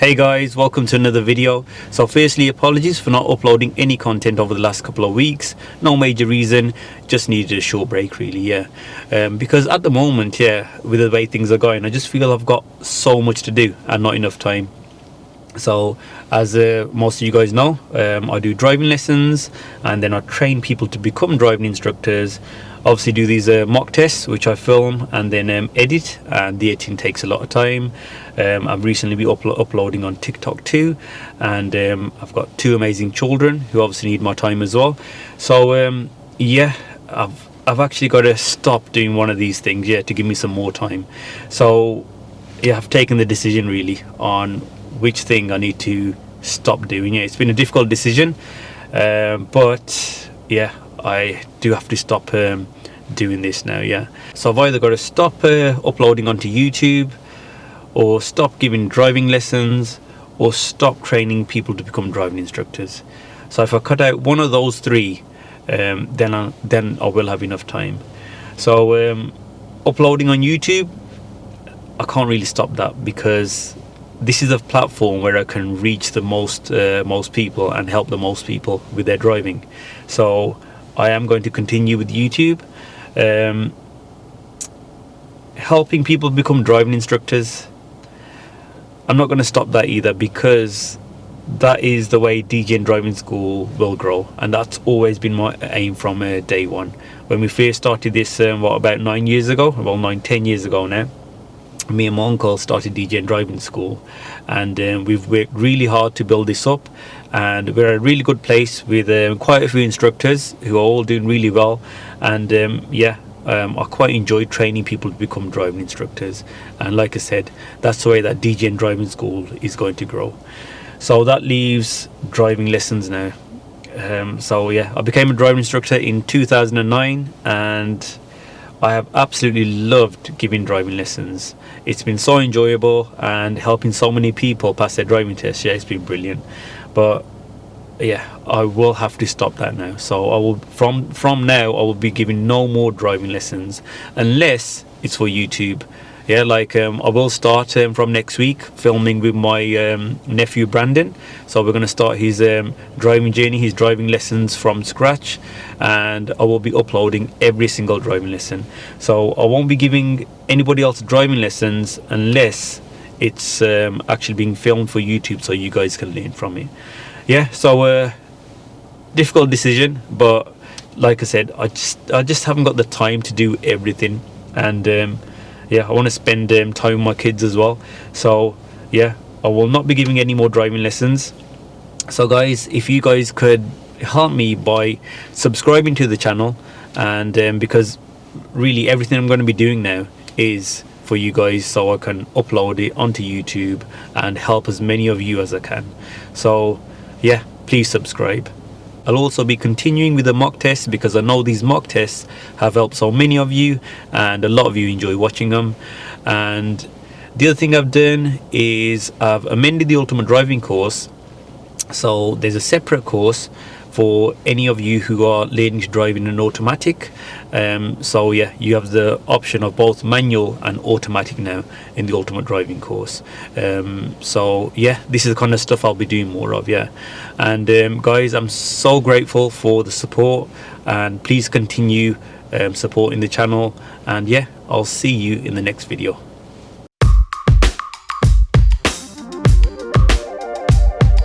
Hey guys, welcome to another video. So firstly, apologies for not uploading any content over the last couple of weeks. No major reason, just needed a short break really, because at the moment, with the way things are going, I just feel I've got so much to do and not enough time. So as most of you guys know, I do driving lessons and then I train people to become driving instructors. Obviously do these mock tests which I film and then edit, and the editing takes a lot of time. I've recently been uploading on TikTok too, and I've got two amazing children who obviously need my time as well. So I've actually got to stop doing one of these things to give me some more time. So I've taken the decision really on which thing I need to stop doing. It's been a difficult decision, but I do have to stop doing this now. So I've either got to stop uploading onto YouTube, or stop giving driving lessons, or stop training people to become driving instructors. So if I cut out one of those three, then I will have enough time. So uploading on YouTube, I can't really stop that because this is a platform where I can reach the most people and help the most people with their driving. So I am going to continue with YouTube, helping people become driving instructors. I'm not going to stop that either, because that is the way DJing Driving School will grow, and that's always been my aim from day one. When we first started this, about 9 years ago, 10 years ago now, me and my uncle started DJing Driving School, and we've worked really hard to build this up, and we're at a really good place with quite a few instructors who are all doing really well. And I quite enjoy training people to become driving instructors, and like I said, that's the way that DJing Driving School is going to grow. So that leaves driving lessons now. I became a driving instructor in 2009, and I have absolutely loved giving driving lessons. It's been so enjoyable, and helping so many people pass their driving test, it's been brilliant. But I will have to stop that now. So I will from now I will be giving no more driving lessons unless it's for YouTube. I will start from next week filming with my nephew Brandon. So we're going to start his driving journey, his driving lessons from scratch, and I will be uploading every single driving lesson. So I won't be giving anybody else driving lessons unless it's actually being filmed for YouTube, so you guys can learn from it. So difficult decision, but like I said, I just haven't got the time to do everything, and I want to spend time with my kids as well. So I will not be giving any more driving lessons. So guys, if you guys could help me by subscribing to the channel, and because really everything I'm going to be doing now is for you guys, so I can upload it onto YouTube and help as many of you as I can. So please subscribe. I'll also be continuing with the mock tests, because I know these mock tests have helped so many of you, and a lot of you enjoy watching them. And the other thing I've done is I've amended the Ultimate Driving course. So there's a separate course for any of you who are learning to drive in an automatic. You have the option of both manual and automatic now in the Ultimate Driving course. This is the kind of stuff I'll be doing more of. And guys, I'm so grateful for the support, and please continue supporting the channel, and I'll see you in the next video.